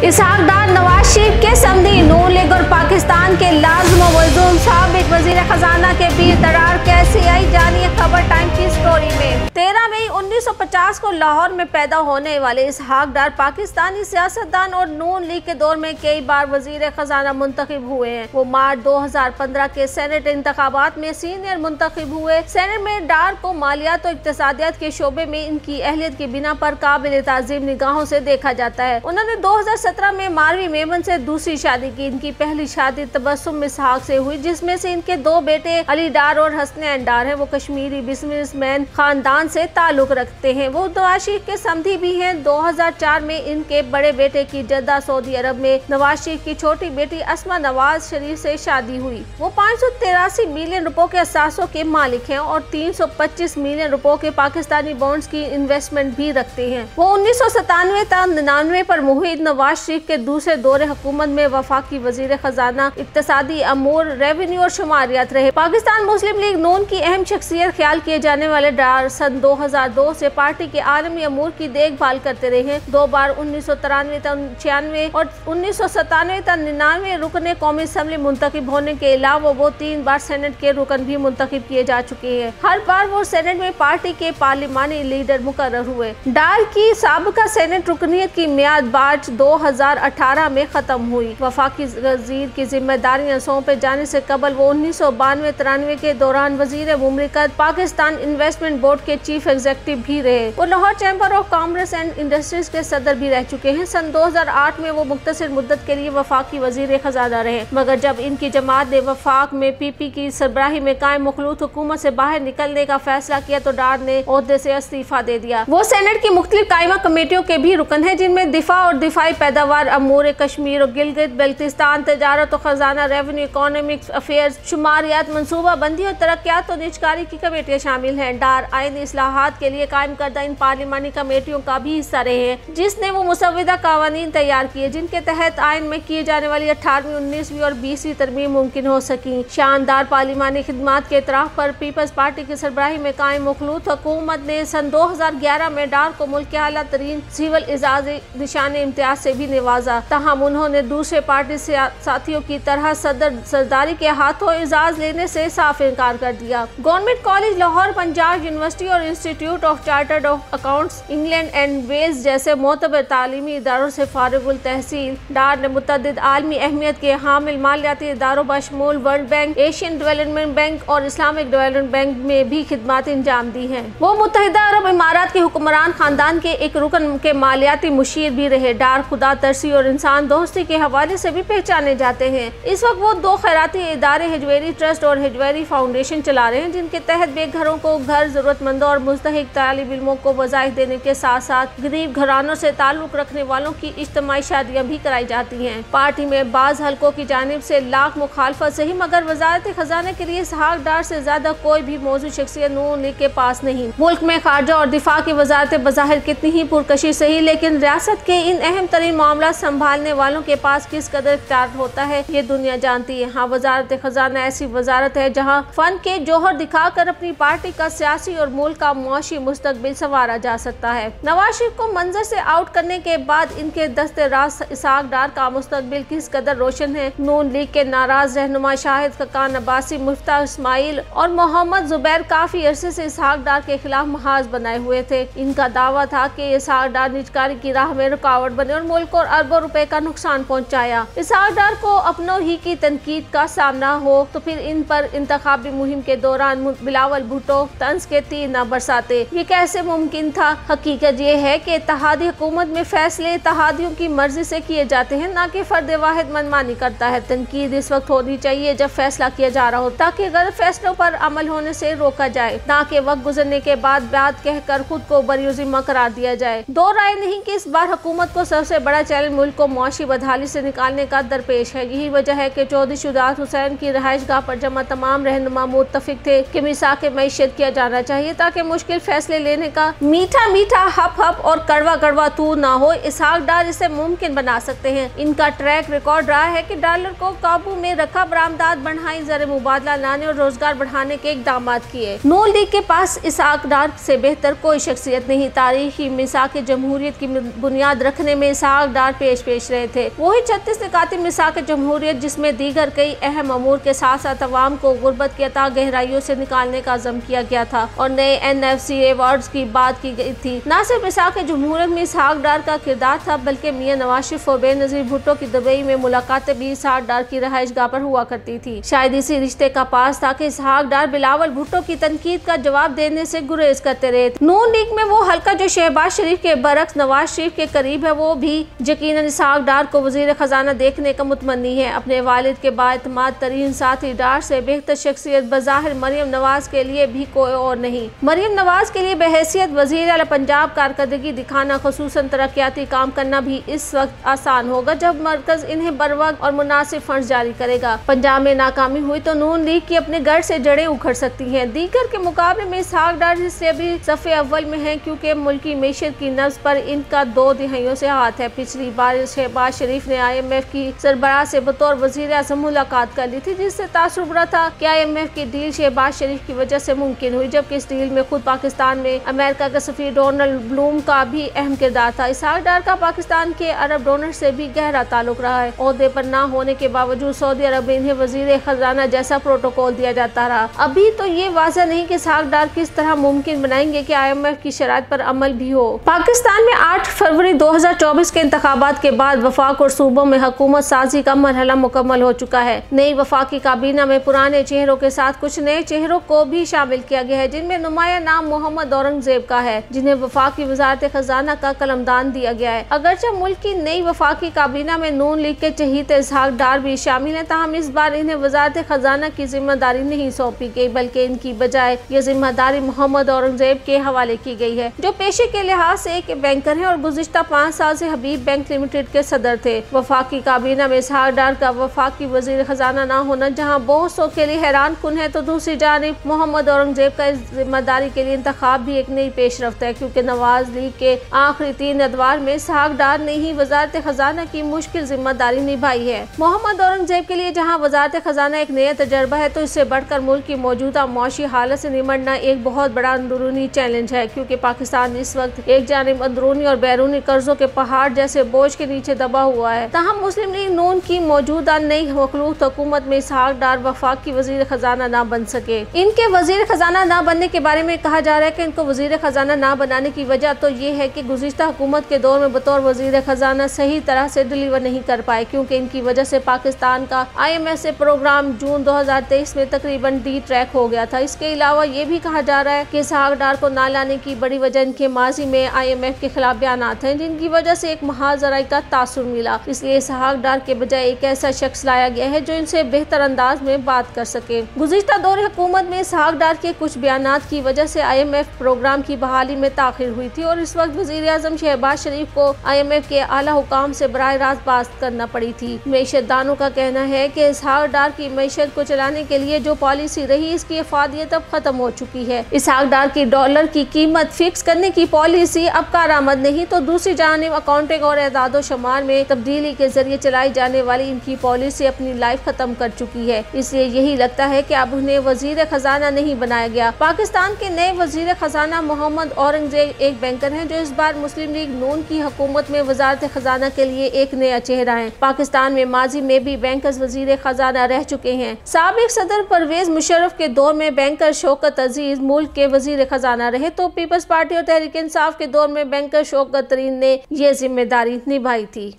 इसहाक डार नवाज शरीफ के समधी नून लीग और पाकिस्तान के लाज़िम वज़ूर साबिक़ वज़ीर खजाना के बीच दरार कैसे आई, जानिए खबर टाइम की स्टोरी में। 13 मई 1950 को लाहौर में पैदा होने वाले इसहाक डार पाकिस्तानी सियासतदान और नून लीग के दौर में कई बार वज़ीर खजाना मुंतखब हुए हैं। वो मार्च 2015 के सेनेट इंतखाबात में सीनियर मुंतखब हुए। सेनेट में डार को मालियात और इक्तिसादियात के शोबे में इनकी अहलियत की बिना पर काबिल ताज़ीम निगाहों से देखा जाता है। उन्होंने 2017 में मारवी मेमन से दूसरी शादी की। इनकी पहली शादी तबस्सुम इसहाक से हुई, जिसमें से इनके 2 बेटे अली डार और हसनैन डार हैं। वो कश्मीरी बिजनेसमैन खानदान से ताल्लुक रखते हैं। वो नवाज शरीफ के समधी भी हैं। 2004 में इनके बड़े बेटे की जद्दा सऊदी अरब में नवाज शरीफ की छोटी बेटी अस्मा नवाज शरीफ से शादी हुई। वो 583 मिलियन रुपयों के असासों के मालिक हैं और 325 मिलियन रुपयों के पाकिस्तानी बॉन्ड्स की इन्वेस्टमेंट भी रखते हैं। वो 1997 तक 99 पर मुहित नवाज शरीफ के दूसरे दौरे हुकूमत में वफाकी वजीर खजाना, इक्तिसादी अमूर, रेवेन्यू और शुमारियात रहे। पाकिस्तान मुस्लिम लीग नून की अहम शख्सियत ख्याल किए जाने वाले डार सन 2002 से पार्टी के आलमी अमूर की देखभाल करते रहे हैं। 2 बार 1993 तक 96 और 1997 तक 99 रुकने कौमी असम्बली मुंतखब होने के अलावा वो 3 बार सेनेट के रुकन भी मुंतखब किए जा चुके हैं। हर बार वो सेनेट में पार्टी के पार्लिमानी लीडर मुकर्रर हुए। डार की साबिका सेनेट रुकनीत की मियाद मार्च 2018 में खत्म हुई। वफाकी वजीर की जिम्मेदारियां सौंपे जाने से कबल वो 1992-93 के दौरान वजीर मुमलिकत पाकिस्तान इन्वेस्टमेंट बोर्ड के चीफ एग्जीक्यूटिव भी रहे। वो Lahore chamber of commerce and industries के सदर भी रह चुके हैं। सन 2008 में वो मुख्तसर मुद्दत के लिए वफाकी वजीर खजाना रहे, मगर जब इनकी जमात ने वफाक में पीपी की सरबराही में कायम मखलूत हुकूमत से बाहर निकलने का फैसला किया तो डार ने ओहदे से इस्तीफा दे दिया। वो सेनेट की मुख्तलिफ कायमा कमेटियों के भी रुकन है, जिनमें दिफा और दिफाई पैदावार, अमूर कश्मीर और गिलगित बल्तिस्तान, तजारत और खजाना, रेवेन्यू, इकोनॉमिक अफेयर्स, शुमारियात, मनसूबा बंदी और तरक्यात और निजकारी की कमेटियां शामिल हैं। डार आईनी इस्लाहात के लिए कायम करदा इन पार्लिमानी कमेटियों का भी हिस्सा रहे हैं, जिसने वो मुसव्विदा कावानीन तैयार किए, जिनके तहत आइन में किए जाने वाली 18वीं, 19वीं और 20वीं तरमीम मुमकिन हो सकी। शानदार पार्लिमानी खिदमात के इतराफ पर पीपल्स पार्टी की सरबराही में कायम मखलूत हुकूमत ने सन 2011 में डार को मुल्क के आला तरीन सिविल इजाज़ी निशान इम्तियाज से भी नवाजा। ताहम उन्होंने दूसरे पार्टी साथियों की तरह सरदारी के हाथों इजाज़ लेने से साफ इनकार कर दिया। Government college Lahore, Punjab university और institute of chartered of accounts England and Wales जैसे मोतबर तालीमी इदारों से फारिगुल तहसील। डार ने मुतअद्दिद आलमी अहमियत के हामिल मालियाती इदारों बशमूल world bank, Asian development bank और इस्लामिक डेवलपमेंट बैंक में भी खिदमात अंजाम दी हैं। वो मुत्तहिदा अरब इमारात के हुक्मरान खानदान के एक रुकन के मालियाती मुशीर भी रहे। डार खुदा तरसी और इंसान दोस्ती के हवाले से भी पहचाने जाते हैं। इस वक्त वो 2 खैराती इदारे हिजवेरी ट्रस्ट और हिजवेरी फाउंडेशन चला रहे हैं, जिनके तहत बेघरों को घर, जरूरतमंदों और मुस्तहिक तालिब इल्मों को वज़ाइफ देने के साथ साथ गरीब घरानों से ताल्लुक रखने वालों की इज्तिमाई शादियां भी कराई जाती हैं। पार्टी में बाज़ हल्कों की जानिब से लाख मुखालफत सही, मगर वजारत खजाने के लिए इसहाक डार से ज्यादा कोई भी मौजूद शख्सियत नून लीग के पास नहीं। मुल्क में खारजा और दिफा की वजारत बज़ाहिर कितनी ही पुरकशी सही, लेकिन रियासत के इन अहम तरीन मामला संभालने वालों के पास किस कदर इख्तियार होता है ये दुनिया जानती है। हाँ, वजारत खजाना ऐसी वजारत है जहाँ फन के जौहर दिखाकर अपनी पार्टी का सियासी और मुल्क का मुआशी मुस्तकबिल संवारा जा सकता है। नवाज शरीफ को मंजर से आउट करने के बाद इनके दस्ते राज इसहाक डार का मुस्तकबिल किस कदर रोशन है। नून लीग के नाराज रहनुमा शाहिद खकान अब्बासी, मुफ्ता इस्माइल और मोहम्मद जुबैर काफी अरसे से इसहाक डार के खिलाफ महाज बनाए हुए थे। इनका दावा था कि इसहाक डार निजकारी की राह में रुकावट बने और मुल्क को अरबों रुपए का नुकसान पहुंचाया। इसहाक डार को अपनों ही की तनकीद का सामना हो तो फिर इन पर इंतखाबी मुहिम के दौरान बिलावल भुट्टो तंज के तीर न बरसाते। ये कैसे मुमकिन था? हकीकत ये है कि इत्तेहादी हुकूमत में फैसले इत्तेहादियों की मर्जी से किए जाते हैं, न कि फर्द वाहिद मनमानी करता है। तनकीद इस वक्त होनी चाहिए जब फैसला किया जा रहा हो, ताकि गलत फैसलों पर अमल होने से रोका जाए, न कि वक्त गुजरने के बाद बात कहकर खुद को बरियुज़िम्मा करार दिया जाए। दो राय नहीं कि इस बार हुकूमत को सबसे बड़ा चैलेंज मुल्क को मुआशी बदहाली से निकालने का दरपेश है। यही वजह है कि चौधरी मोहम्मद शुजात हुसैन की रहाइश गाह पर जमा तमाम रहनुमा मुत्तफिक थे कि मिसाक मईशत किया जाना चाहिए ताकि मुश्किल फैसले लेने का मीठा मीठा हप हप और कड़वा कड़वा तू ना हो। इसहाक डार इसे मुमकिन बना सकते हैं। इनका ट्रैक रिकॉर्ड रहा है कि डॉलर को काबू में रखा, बरामदात बढ़ाई, ज़र मुबादला लाने और रोजगार बढ़ाने के इकदाम किए। नून लीग के पास इसहाक डार से बेहतर कोई शख्सियत नहीं। तारीखी मिसाक जमहूरियत की बुनियाद रखने में इसहाक डार पेश रहे थे। वही 36 निकाती मिसाक जमहूरियत जिसमें दीगर कई अहम अमूर के साथ साथ अवाम को गुर्बत की अता गहराइयों से निकालने का अज़म किया गया था और नए NFC अवार्ड्स की बात की गई थी। न सिर्फ मिसाक जमहूरियत में इसहाक डार का किरदार था बल्कि मियां नवाज शरीफ और बेनज़ीर भुट्टो की दुबई में मुलाकातें भी इसहाक डार की रहाइश गाह पर हुआ करती थी। शायद इसी रिश्ते का पास था कि इसहाक डार बिलावल भुट्टो की तनकीद का जवाब देने से गुरेज करते रहे। नून लीग में वो हल्का जो शहबाज शरीफ के बरक्स नवाज शरीफ के करीब है, वो भी यकीनन इसहाक डार को वजीर खजाना देखने का मुतमन्नी है। अपने वालिद के बाएतमाद तरीन साथी डार से बेहतर शख्सियत बज़ाहिर मरियम नवाज के लिए भी कोई और नहीं। मरियम नवाज के लिए बहैसियत वज़ीर आला पंजाब कारकर्दगी दिखाना, खुसूसन तरक्याती काम करना भी इस वक्त आसान होगा जब मरकज इन्हें बर वक्त और मुनासिब फंड जारी करेगा। पंजाब में नाकामी हुई तो नून लीग की अपने घर से जड़ें उखड़ सकती हैं। दीगर के मुकाबले में इसहाक डार से भी सफ़े अव्वल में है क्योंकि मुल्की मेशत की नब्ज़ पर इनका 2 दिहाइयों से हाथ है। पिछली बार शहबाज शरीफ ने IMF की सरबराह से बतौर वज़ीर आज़म मुलाकात कर ली थी, जिससे तासुब रहा था कि IMF की डील शहबाज शरीफ की वजह से मुमकिन हुई, जबकि इस डील में खुद पाकिस्तान में अमेरिका के सफीर डोनाल्ड ब्लूम का भी अहम किरदार था। इसहाक डार का पाकिस्तान के अरब डोनर से भी गहरा ताल्लुक रहा है। ओहदे पर न होने के बावजूद सऊदी अरब में इन्हें वज़ीर खजाना जैसा प्रोटोकॉल दिया जाता रहा। अभी तो ये वाज़ह नहीं कि इसहाक डार किस तरह मुमकिन बनाएंगे कि IMF की शराइत पर अमल भी हो। पाकिस्तान में 8 फरवरी 2024 के इंतखाबात के बाद वफाक और सूबों में हुकूमत साजी का मरहला मुकम्मल हो चुका है। नई वफाकी काबीना में पुराने चेहरों के साथ कुछ नए चेहरों को भी शामिल किया गया है, जिनमें नुमाया नाम मोहम्मद औरंगजेब का है, जिन्हें वफाकी वजारत खजाना का कलमदान दिया गया है। अगरचे मुल्क की नई वफाकी काबीना में नून लीग के चहीते इसहाक डार भी शामिल हैं, ताहम इस बार इन्हें वजारत खजाना की जिम्मेदारी नहीं सौंपी गई, बल्कि इनकी बजाय ये जिम्मेदारी मोहम्मद औरंगजेब के हवाले की गई है, जो पेशे के लिहाज से एक बैंकर हैं और गुज़िश्ता 5 साल से हबीब बैंक लिमिटेड के सदर थे। वफाकी काबीना में इसहाक डार का वफाकी वजीर खजाना न होना जहाँ बहुत सौ के लिए हैरान कुन है, तो दूसरी जानिब मोहम्मद औरंगजेब का जिम्मेदारी के लिए इंतखाब भी एक नई पेशरफ्त है, क्योंकि नवाज लीग के आखिरी 3 अदवार में इसहाक डार ने ही वजारत खजाना की मुश्किल जिम्मेदारी निभाई है। मोहम्मद औरंगजेब के लिए जहाँ वजारत खजाना एक नया तजर्बा है, तो इससे बढ़कर मुल्क की मौजूदा मौशी हालत से निमटना एक बहुत बड़ा अंदरूनी चैलेंज है, क्योंकि पाकिस्तान इस वक्त एक जानिब अंदरूनी और बैरूनी कर्जों के पहाड़ जैसे बोझ के नीचे दबा हुआ है। तहम मुस्लिम लीग नून की मौजूदा नई मखलूक हुकूमत में इसहाक डार वफाक की वजीर खजाना ना बन सके। इनके वजीर खजाना ना बनने के बारे में कहा जा रहा है कि इनको वजीर खजाना ना बनाने की वजह तो ये है कि गुज़िश्ता हुकूमत के दौर में बतौर वजीर खजाना सही तरह से डिलीवर नहीं कर पाए, क्योंकि इनकी वजह से पाकिस्तान का IMF से प्रोग्राम जून 2023 में तकरीबन डी ट्रैक हो गया था। इसके अलावा ये भी कहा जा रहा है कि इसहाक डार को ना लाने की बड़ी वजह इनके माजी में IMF के खिलाफ बयानात हैं, जिनकी वजह से एक महाजराई का तासुर मिला। इसलिए इसहाक डार के बजाय एक ऐसा शख्स लाया गया है जो इनसे बेहतर अंदाज में बात कर सके। गुज़िश्ता दौर हुकूमत में इसहाक डार के कुछ बयानात की वजह से IMF प्रोग्राम की बहाली में ताखिर हुई थी और इस वक्त वज़ीर आज़म शहबाज शरीफ को IMF के आला हुकाम से बराह रास्त बात करना पड़ी थी। मईशत दानों का कहना है कि इसहाक डार की मईशत को चलाने के लिए जो पॉलिसी रही, इसकी अफादियत अब खत्म हो चुकी है। इसहाक डार की डॉलर की कीमत फिक्स करने की पॉलिसी अब कारआमद नहीं, तो दूसरी जानिब अकाउंटिंग और एदादो शुमार में तब्दीली के जरिए चलाई जाने वाली इनकी पॉलिसी अपनी लाइफ खत्म कर चुकी है। इसलिए यही लगता है कि अब उन्हें वजीर खजाना नहीं बनाया गया। पाकिस्तान के नए वजीर खजाना मोहम्मद औरंगजेब एक बैंकर हैं, जो इस बार मुस्लिम लीग नून की हुकूमत में वजारत खजाना के लिए एक नया चेहरा है। पाकिस्तान में माजी में भी बैंकर्स वजीर खजाना रह चुके हैं। साबिक सदर परवेज मुशर्रफ के दौर में बैंकर शौकत अजीज मुल्क के वजीर खजाना रहे, तो पीपल्स पार्टी और तहरीक इंसाफ के दौर में बैंकर शौकत तरीन ने यह जिम्मेदारी निभाई थी।